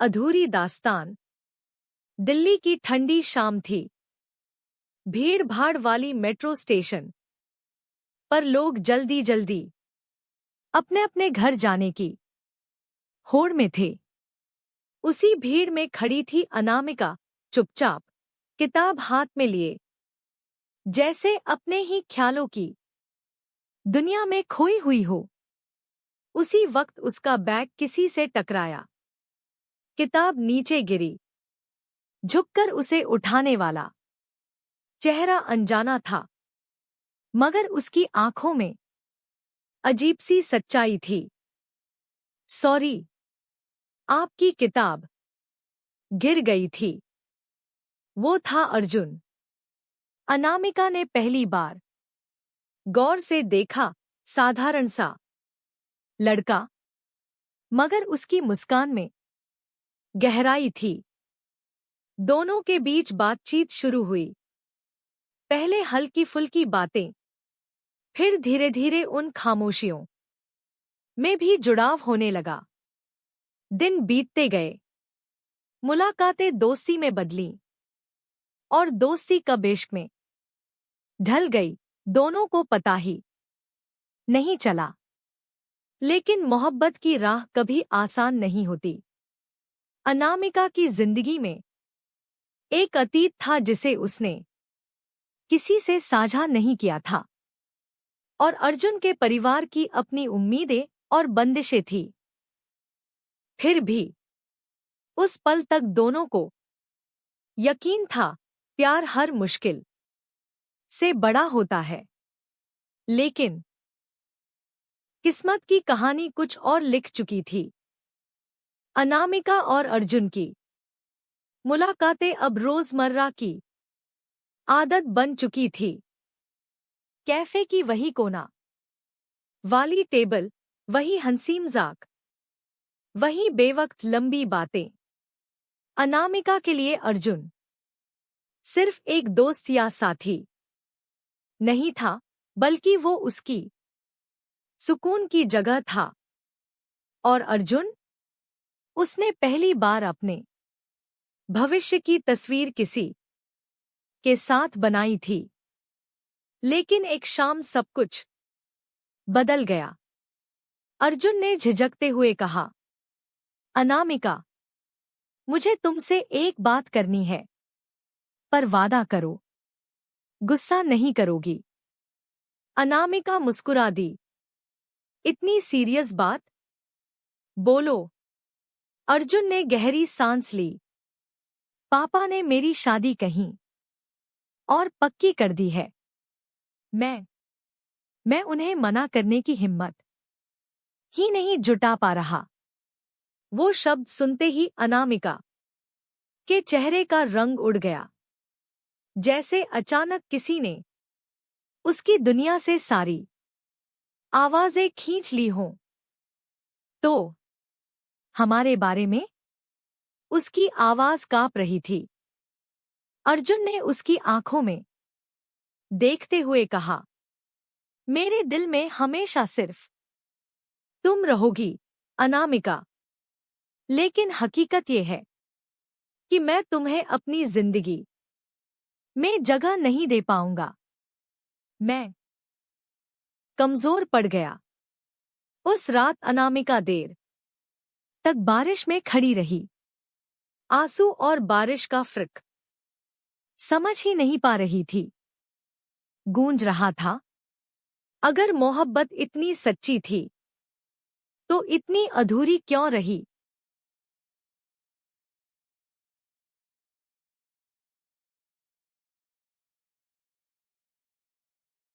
अधूरी दास्तान। दिल्ली की ठंडी शाम थी। भीड़ भाड़ वाली मेट्रो स्टेशन पर लोग जल्दी जल्दी अपने अपने घर जाने की होड़ में थे। उसी भीड़ में खड़ी थी अनामिका, चुपचाप किताब हाथ में लिए, जैसे अपने ही ख्यालों की दुनिया में खोई हुई हो। उसी वक्त उसका बैग किसी से टकराया। किताब नीचे गिरी। झुककर उसे उठाने वाला चेहरा अनजाना था, मगर उसकी आंखों में अजीब सी सच्चाई थी। सॉरी, आपकी किताब गिर गई थी। वो था अर्जुन। अनामिका ने पहली बार गौर से देखा। साधारण सा लड़का, मगर उसकी मुस्कान में गहराई थी। दोनों के बीच बातचीत शुरू हुई। पहले हल्की फुल्की बातें, फिर धीरे धीरे उन खामोशियों में भी जुड़ाव होने लगा। दिन बीतते गए। मुलाकातें दोस्ती में बदलीं, और दोस्ती कब इश्क में ढल गई, दोनों को पता ही नहीं चला। लेकिन मोहब्बत की राह कभी आसान नहीं होती। अनामिका की जिंदगी में एक अतीत था जिसे उसने किसी से साझा नहीं किया था, और अर्जुन के परिवार की अपनी उम्मीदें और बंदिशें थी। फिर भी उस पल तक दोनों को यकीन था, प्यार हर मुश्किल से बड़ा होता है। लेकिन किस्मत की कहानी कुछ और लिख चुकी थी। अनामिका और अर्जुन की मुलाकातें अब रोजमर्रा की आदत बन चुकी थी। कैफे की वही कोना, वाली टेबल, वही हंसी मजाक, वही बेवक्त लंबी बातें। अनामिका के लिए अर्जुन सिर्फ एक दोस्त या साथी नहीं था, बल्कि वो उसकी सुकून की जगह था। और अर्जुन, उसने पहली बार अपने भविष्य की तस्वीर किसी के साथ बनाई थी। लेकिन एक शाम सब कुछ बदल गया। अर्जुन ने झिझकते हुए कहा, अनामिका, मुझे तुमसे एक बात करनी है, पर वादा करो, गुस्सा नहीं करोगी। अनामिका मुस्कुरा दी। इतनी सीरियस बात? बोलो। अर्जुन ने गहरी सांस ली। पापा ने मेरी शादी कहीं और पक्की कर दी है। मैं उन्हें मना करने की हिम्मत ही नहीं जुटा पा रहा। वो शब्द सुनते ही अनामिका के चेहरे का रंग उड़ गया, जैसे अचानक किसी ने उसकी दुनिया से सारी आवाजें खींच ली हों। तो हमारे बारे में? उसकी आवाज कांप रही थी। अर्जुन ने उसकी आंखों में देखते हुए कहा, मेरे दिल में हमेशा सिर्फ तुम रहोगी, अनामिका। लेकिन हकीकत यह है कि मैं तुम्हें अपनी जिंदगी में जगह नहीं दे पाऊंगा। मैं कमजोर पड़ गया। उस रात अनामिका देर तक बारिश में खड़ी रही। आंसू और बारिश का फर्क समझ ही नहीं पा रही थी। गूंज रहा था, अगर मोहब्बत इतनी सच्ची थी तो इतनी अधूरी क्यों रही?